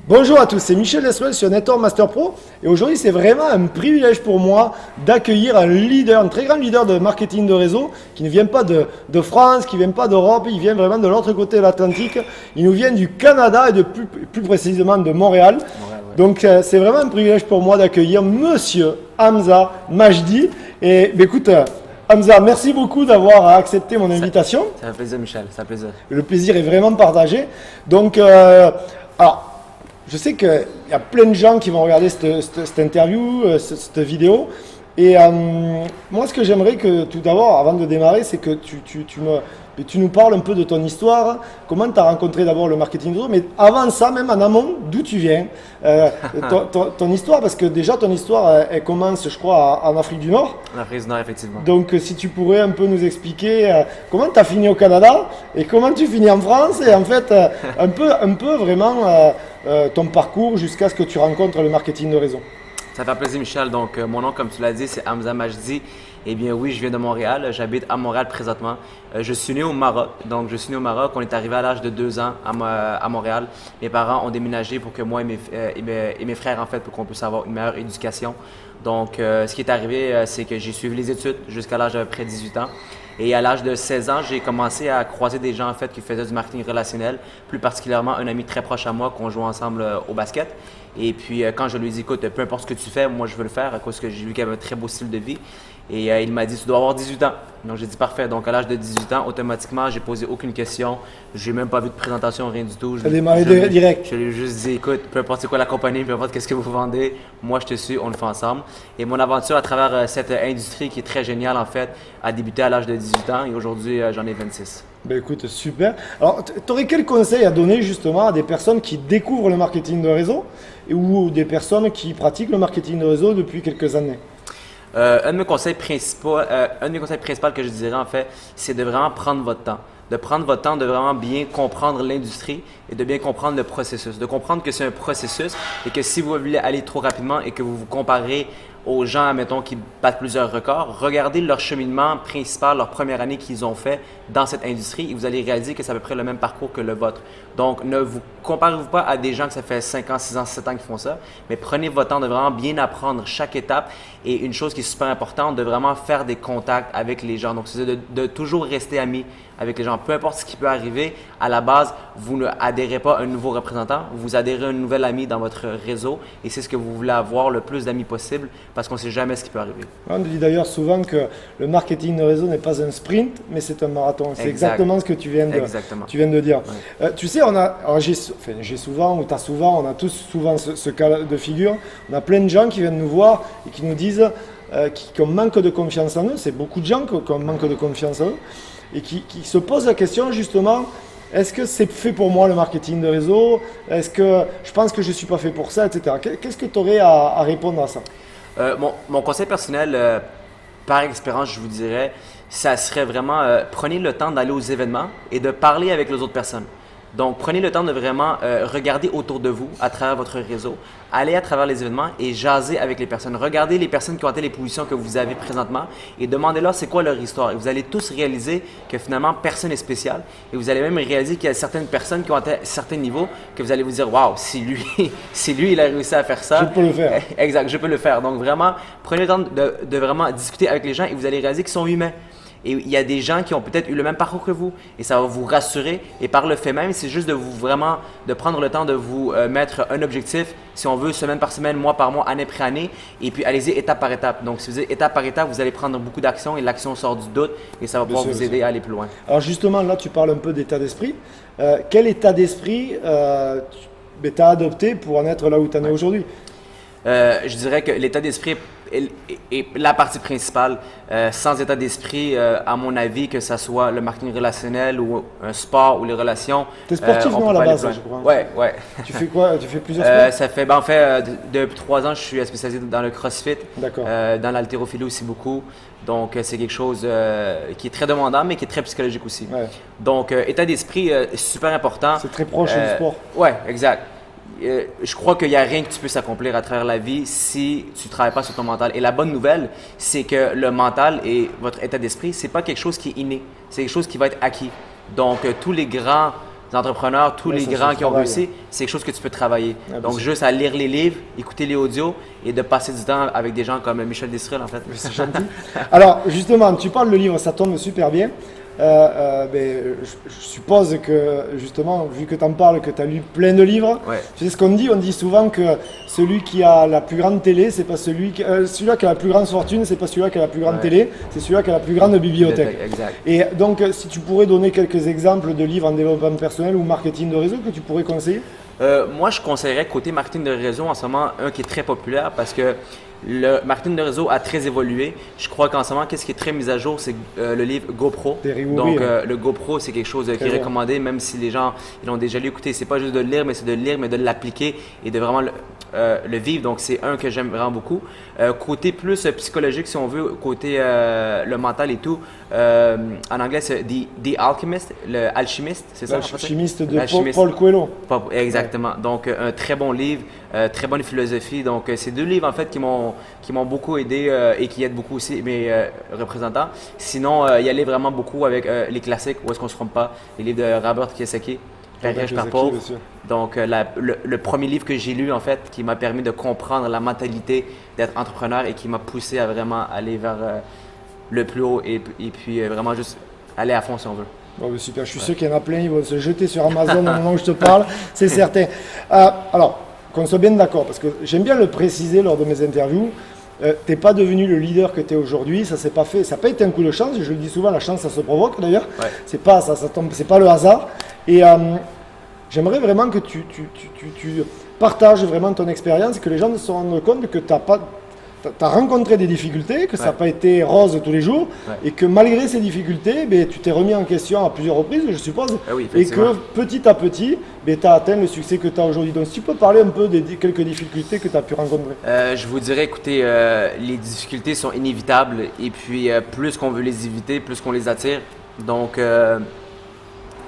Bonjour à tous, c'est Michel Desruelles sur Network Master Pro et aujourd'hui c'est vraiment un privilège pour moi d'accueillir un très grand leader de marketing de réseau qui ne vient pas de France, qui ne vient pas d'Europe, il vient vraiment de l'autre côté de l'Atlantique, il nous vient du Canada et de plus précisément de Montréal. Donc c'est vraiment un privilège pour moi d'accueillir Monsieur Hamza Majdi et écoute Hamza, merci beaucoup d'avoir accepté mon invitation. Ça fait plaisir Michel, ça fait plaisir. Le plaisir est vraiment partagé. Donc alors je sais qu'il y a plein de gens qui vont regarder cette interview, cette vidéo. Et moi, ce que j'aimerais que tout d'abord, avant de démarrer, c'est que tu nous parles un peu de ton histoire. Comment tu as rencontré d'abord le marketing de réseau, mais avant ça, même en amont, d'où tu viens, ton histoire, parce que déjà ton histoire, elle commence, je crois, en Afrique du Nord. En Afrique du Nord, effectivement. Donc, si tu pourrais un peu nous expliquer comment tu as fini au Canada et comment tu finis en France, et en fait, un peu vraiment ton parcours jusqu'à ce que tu rencontres le marketing de réseau. Ça fait plaisir Michel. Donc, mon nom, comme tu l'as dit, c'est Hamza Majdi. Eh bien oui, je viens de Montréal. J'habite à Montréal présentement. Je suis né au Maroc. Donc, je suis né au Maroc. On est arrivé à l'âge de 2 ans à Montréal. Mes parents ont déménagé pour que moi et mes frères, en fait, pour qu'on puisse avoir une meilleure éducation. Donc, ce qui est arrivé, c'est que j'ai suivi les études jusqu'à l'âge d'à peu près 18 ans. Et à l'âge de 16 ans, j'ai commencé à croiser des gens en fait qui faisaient du marketing relationnel, plus particulièrement un ami très proche à moi qu'on jouait ensemble au basket. Et puis quand je lui ai dit, écoute, peu importe ce que tu fais, moi je veux le faire à cause que j'ai vu qu'il avait un très beau style de vie. Et il m'a dit, tu dois avoir 18 ans. Donc j'ai dit, parfait. Donc à l'âge de 18 ans, automatiquement, j'ai posé aucune question. Je n'ai même pas vu de présentation, rien du tout. Tu as démarré direct. Je lui ai juste dit, écoute, peu importe c'est quoi la compagnie, peu importe qu'est-ce que vous vendez, moi je te suis, on le fait ensemble. Et mon aventure à travers cette industrie qui est très géniale en fait, a débuté à l'âge de 18 ans et aujourd'hui j'en ai 26. Ben écoute, super. Alors, tu aurais quel conseil à donner justement à des personnes qui découvrent le marketing de réseau ou des personnes qui pratiquent le marketing de réseau depuis quelques années? Un de mes conseils principaux que je dirais en fait, c'est de vraiment prendre votre temps. De prendre votre temps, de vraiment bien comprendre l'industrie et de bien comprendre le processus. De comprendre que c'est un processus et que si vous voulez aller trop rapidement et que vous vous comparez aux gens, mettons, qui battent plusieurs records, regardez leur cheminement principal, leur première année qu'ils ont fait dans cette industrie et vous allez réaliser que c'est à peu près le même parcours que le vôtre. Donc, ne vous comparez-vous pas à des gens que ça fait 5 ans, 6 ans, 7 ans qui font ça, mais prenez votre temps de vraiment bien apprendre chaque étape et une chose qui est super importante, de vraiment faire des contacts avec les gens. Donc, c'est de toujours rester amis avec les gens. Peu importe ce qui peut arriver, à la base, vous ne adhérez pas à un nouveau représentant, vous adhérez à un nouvel ami dans votre réseau et c'est ce que vous voulez avoir, le plus d'amis possible parce qu'on ne sait jamais ce qui peut arriver. On dit d'ailleurs souvent que le marketing de réseau n'est pas un sprint, mais c'est un marathon. C'est exactement ce que tu viens de dire. Ouais. Tu sais, j'ai souvent, ou tu as souvent, on a tous souvent ce cas de figure, on a plein de gens qui viennent nous voir et qui nous disent qu'on manque de confiance en eux, c'est beaucoup de gens qu'on manque de confiance en eux, et qui se posent la question justement, est-ce que c'est fait pour moi le marketing de réseau? Est-ce que je pense que je ne suis pas fait pour ça, etc. Qu'est-ce que tu aurais à répondre à ça? Mon conseil personnel, par expérience, je vous dirais, ça serait vraiment, prenez le temps d'aller aux événements et de parler avec les autres personnes. Donc, prenez le temps de vraiment regarder autour de vous à travers votre réseau, aller à travers les événements et jaser avec les personnes. Regardez les personnes qui ont atteint les positions que vous avez présentement et demandez-leur c'est quoi leur histoire. Et vous allez tous réaliser que finalement, personne n'est spécial. Et vous allez même réaliser qu'il y a certaines personnes qui ont atteint certains niveaux que vous allez vous dire « Waouh, si lui, il a réussi à faire ça. » Je peux le faire. Exact, je peux le faire. Donc, vraiment, prenez le temps de vraiment discuter avec les gens et vous allez réaliser qu'ils sont humains. Et il y a des gens qui ont peut-être eu le même parcours que vous et ça va vous rassurer. Et par le fait même, c'est juste de prendre le temps de vous mettre un objectif, si on veut, semaine par semaine, mois par mois, année après année. Et puis allez-y étape par étape. Donc, si vous êtes étape par étape, vous allez prendre beaucoup d'actions et l'action sort du doute et ça va pouvoir vous aider à aller plus loin. Alors justement, là, tu parles un peu d'état d'esprit. Quel état d'esprit tu as adopté pour en être là où tu en es aujourd'hui? Je dirais que l'état d'esprit est la partie principale. Sans état d'esprit, à mon avis, que ce soit le marketing relationnel ou un sport ou les relations. Tu es sportif, non, à la base, je crois. Ouais. Tu fais quoi? Tu fais plusieurs sports? En fait, depuis 3 ans, je suis spécialisé dans le CrossFit. D'accord. Dans l'haltérophilie aussi beaucoup. Donc, c'est quelque chose qui est très demandant, mais qui est très psychologique aussi. Ouais. Donc, état d'esprit, super important. C'est très proche du sport. Ouais, exact. Je crois qu'il n'y a rien que tu puisses accomplir à travers la vie si tu ne travailles pas sur ton mental. Et la bonne nouvelle, c'est que le mental et votre état d'esprit, ce n'est pas quelque chose qui est inné. C'est quelque chose qui va être acquis. Donc, tous les grands entrepreneurs, tous les grands qui ont réussi, c'est quelque chose que tu peux travailler. Donc, juste à lire les livres, écouter les audios et de passer du temps avec des gens comme Michel Desrel, en fait. C'est gentil. Alors, justement, tu parles de livre, ça tombe super bien. Je suppose que, justement, vu que tu en parles, que tu as lu plein de livres, tu sais ce qu'on dit? On dit souvent que celui qui a la plus grande télé, c'est pas celui-là qui a la plus grande fortune, c'est pas celui-là qui a la plus grande télé, c'est celui-là qui a la plus grande bibliothèque. Exact. Et donc, si tu pourrais donner quelques exemples de livres en développement personnel ou marketing de réseau que tu pourrais conseiller? Moi, je conseillerais côté marketing de réseau en ce moment un qui est très populaire parce que le marketing de réseau a très évolué. Je crois qu'en ce moment, qu'est-ce qui est très mis à jour, c'est le livre GoPro. Donc, le GoPro, c'est quelque chose qui est recommandé, même si les gens ils l'ont déjà lu. Écoutez, c'est pas juste de le lire, mais c'est de le lire, mais de l'appliquer et de vraiment le vivre. Donc, c'est un que j'aime vraiment beaucoup. Côté plus psychologique, si on veut, côté le mental et tout, en anglais, c'est The Alchemist, le alchimiste, c'est ça? L'alchimiste de Paul Coelho. Exactement. Donc, un très bon livre, très bonne philosophie. Donc, c'est deux livres, en fait, qui m'ont beaucoup aidé et qui aident beaucoup aussi mes représentants. Sinon, y aller vraiment beaucoup avec les classiques, Où est-ce qu'on se trompe pas, les livres de Robert Kiyosaki, Père riche, Père pauvre. Donc, le premier livre que j'ai lu, en fait, qui m'a permis de comprendre la mentalité d'être entrepreneur et qui m'a poussé à vraiment aller vers le plus haut et puis vraiment juste aller à fond si on veut. Bon, ben super, je suis sûr qu'il y en a plein, ils vont se jeter sur Amazon au moment où je te parle, c'est certain. Alors, qu'on soit bien d'accord, parce que j'aime bien le préciser lors de mes interviews, tu n'es pas devenu le leader que tu es aujourd'hui, ça s'est pas fait, ça n'a pas été un coup de chance, je le dis souvent, la chance ça se provoque d'ailleurs, c'est pas ça tombe, c'est pas le hasard. Et j'aimerais vraiment que tu partages vraiment ton expérience et que les gens se rendent compte que tu as rencontré des difficultés, que ça n'a pas été rose tous les jours et que malgré ces difficultés, tu t'es remis en question à plusieurs reprises, je suppose, et que petit à petit, tu as atteint le succès que tu as aujourd'hui. Donc, si tu peux parler un peu des quelques difficultés que tu as pu rencontrer. Je vous dirais, écoutez, les difficultés sont inévitables et puis plus qu'on veut les éviter, plus qu'on les attire. Donc,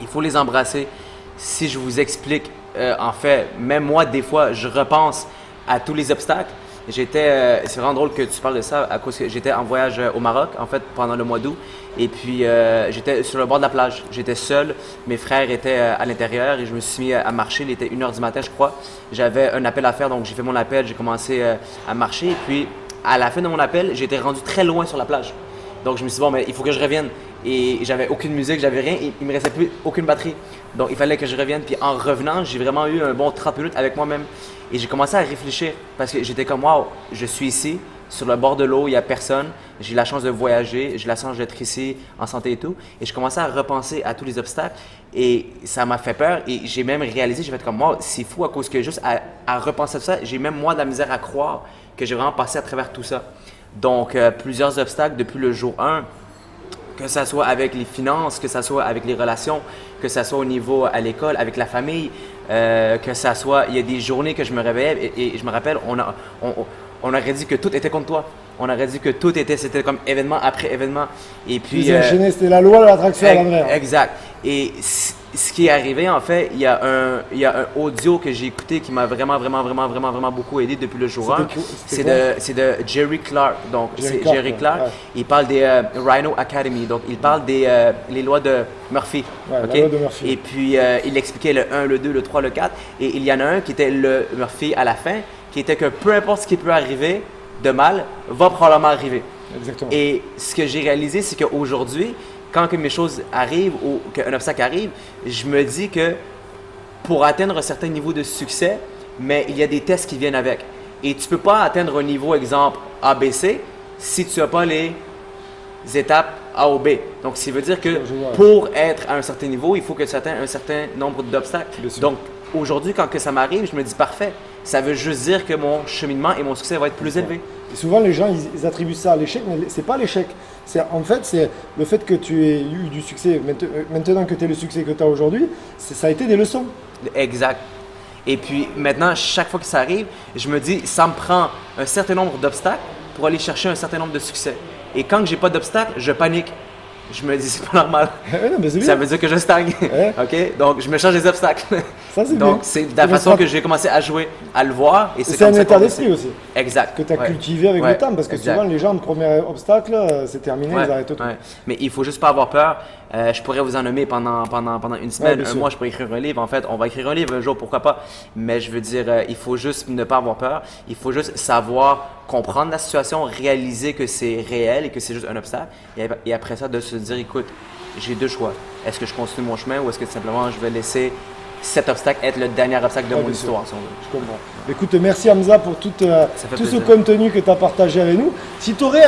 il faut les embrasser. Si je vous explique, en fait, même moi, des fois, je repense à tous les obstacles. C'est vraiment drôle que tu parles de ça à cause que j'étais en voyage au Maroc, en fait, pendant le mois d'août. Et puis, j'étais sur le bord de la plage. J'étais seul. Mes frères étaient à l'intérieur et je me suis mis à marcher. Il était 1h du matin, je crois. J'avais un appel à faire, donc j'ai fait mon appel. J'ai commencé à marcher. Et puis, à la fin de mon appel, j'étais rendu très loin sur la plage. Donc, je me suis dit, bon, mais il faut que je revienne. Et j'avais aucune musique, j'avais rien. Et il me restait plus aucune batterie. Donc, il fallait que je revienne. Puis, en revenant, j'ai vraiment eu un bon 30 minutes avec moi-même. Et j'ai commencé à réfléchir parce que j'étais comme, waouh, je suis ici, sur le bord de l'eau, il n'y a personne. J'ai la chance de voyager, j'ai la chance d'être ici en santé et tout. Et je commençais à repenser à tous les obstacles et ça m'a fait peur. Et j'ai même réalisé, j'ai fait comme, waouh, c'est fou à cause que juste à repenser à tout ça, j'ai même moi de la misère à croire que j'ai vraiment passé à travers tout ça. Donc, plusieurs obstacles depuis le jour 1. Que ça soit avec les finances, que ça soit avec les relations, que ça soit au niveau à l'école, avec la famille, que ça soit, il y a des journées que je me réveillais et je me rappelle, on aurait dit que tout était contre toi. On aurait dit que tout était, c'était comme événement après événement. Et puis, c'était la loi de l'attraction à l'envers. Exact. Et ce qui est arrivé, en fait, il y a un audio que j'ai écouté qui m'a vraiment beaucoup aidé depuis le jour 1. C'est de Jerry Clark. Donc, Jerry Clark. Ouais. Il parle des Rhino Academy. Donc, il parle des les lois de Murphy. Ouais, la loi de Murphy. Et puis, il expliquait le 1, le 2, le 3, le 4. Et il y en a un qui était le Murphy à la fin, qui était que peu importe ce qui peut arriver de mal, va probablement arriver. Exactement. Et ce que j'ai réalisé, c'est qu'aujourd'hui, quand que mes choses arrivent ou qu'un obstacle arrive, je me dis que pour atteindre un certain niveau de succès, mais il y a des tests qui viennent avec. Et tu ne peux pas atteindre un niveau, exemple, ABC, si tu n'as pas les étapes A ou B. Donc, ça veut dire que pour être à un certain niveau, il faut que tu atteignes un certain nombre d'obstacles. Donc, aujourd'hui, quand que ça m'arrive, je me dis parfait. Ça veut juste dire que mon cheminement et mon succès vont être plus élevés. Et souvent, les gens, ils attribuent ça à l'échec, mais ce n'est pas l'échec. En fait, c'est le fait que tu aies eu du succès, maintenant que tu as le succès que tu as aujourd'hui, ça a été des leçons. Exact. Et puis maintenant, chaque fois que ça arrive, je me dis, ça me prend un certain nombre d'obstacles pour aller chercher un certain nombre de succès. Et quand j'ai pas d'obstacles, je panique. Je me dis, c'est pas normal. Ça veut dire que je stagne. OK? Donc, je me change des obstacles. Ça, c'est donc, c'est de la façon que j'ai commencé à jouer, à le voir. Et c'est un état d'esprit aussi. Exact. Que tu as cultivé avec le temps. Parce que souvent, les gens, le premier obstacle, c'est terminé, ils arrêtent tout. Mais il faut juste pas avoir peur. Je pourrais vous en nommer pendant une semaine, un mois, je pourrais écrire un livre. En fait, on va écrire un livre un jour, pourquoi pas. Mais je veux dire, il faut juste ne pas avoir peur. Il faut juste savoir comprendre la situation, réaliser que c'est réel et que c'est juste un obstacle. Et après ça, de se dire, écoute, j'ai deux choix. Est-ce que je continue mon chemin ou est-ce que simplement je vais laisser cet obstacle être le dernier obstacle de mon histoire, si on veut. Je comprends. Écoute, merci Hamza pour tout ce contenu que tu as partagé avec nous. Si tu aurais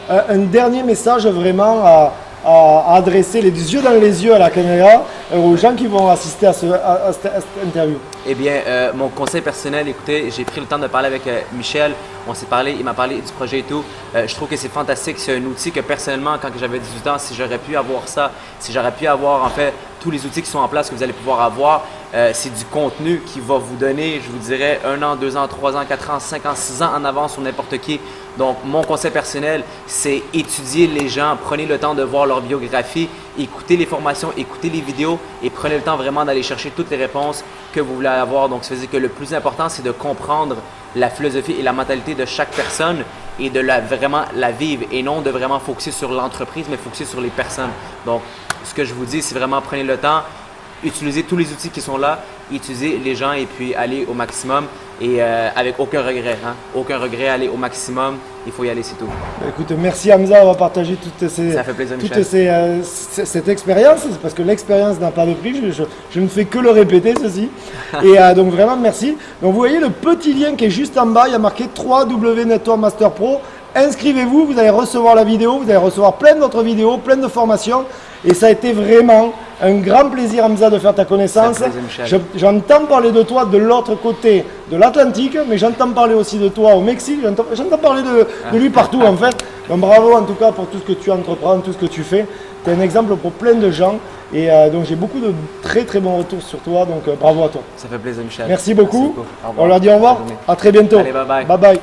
un dernier message vraiment à adresser les yeux dans les yeux à la caméra aux gens qui vont assister à cette interview. Eh bien, mon conseil personnel, écoutez, j'ai pris le temps de parler avec Michel. On s'est parlé, il m'a parlé du projet et tout. Je trouve que c'est fantastique. C'est un outil que personnellement, quand j'avais 18 ans, si j'aurais pu avoir ça, si j'aurais pu avoir en fait tous les outils qui sont en place que vous allez pouvoir avoir, c'est du contenu qui va vous donner, je vous dirais, 1 an, 2 ans, 3 ans, 4 ans, 5 ans, 6 ans en avance sur n'importe qui. Donc, mon conseil personnel, c'est étudier les gens, prenez le temps de voir leur biographie, écoutez les formations, écoutez les vidéos et prenez le temps vraiment d'aller chercher toutes les réponses que vous voulez avoir. Donc, ça veut dire que le plus important, c'est de comprendre la philosophie et la mentalité de chaque personne et de vraiment la vivre et non de vraiment focuser sur l'entreprise, mais focuser sur les personnes. Donc, ce que je vous dis, c'est vraiment prenez le temps, utilisez tous les outils qui sont là, utilisez les gens et puis allez au maximum et avec aucun regret. Hein? Aucun regret, allez au maximum, il faut y aller, c'est tout. Écoute, merci Hamza d'avoir partagé cette expérience, parce que l'expérience n'a pas de prix, je ne fais que le répéter ceci. Et donc vraiment merci. Donc vous voyez le petit lien qui est juste en bas, il y a marqué 3W Network Master Pro. Inscrivez-vous, vous allez recevoir la vidéo, vous allez recevoir plein d'autres vidéos, plein de formations. Et ça a été vraiment un grand plaisir, Hamza, de faire ta connaissance. J'entends parler de toi de l'autre côté de l'Atlantique, mais j'entends parler aussi de toi au Mexique. J'entends parler de lui partout, en fait. Donc bravo, en tout cas, pour tout ce que tu entreprends, tout ce que tu fais. Tu es un exemple pour plein de gens. Et donc, j'ai beaucoup de très, très bons retours sur toi. Donc, bravo à toi. Ça fait plaisir, Michel. Merci beaucoup. Merci beaucoup. On leur dit au revoir. À très bientôt. Allez, bye bye. Bye bye.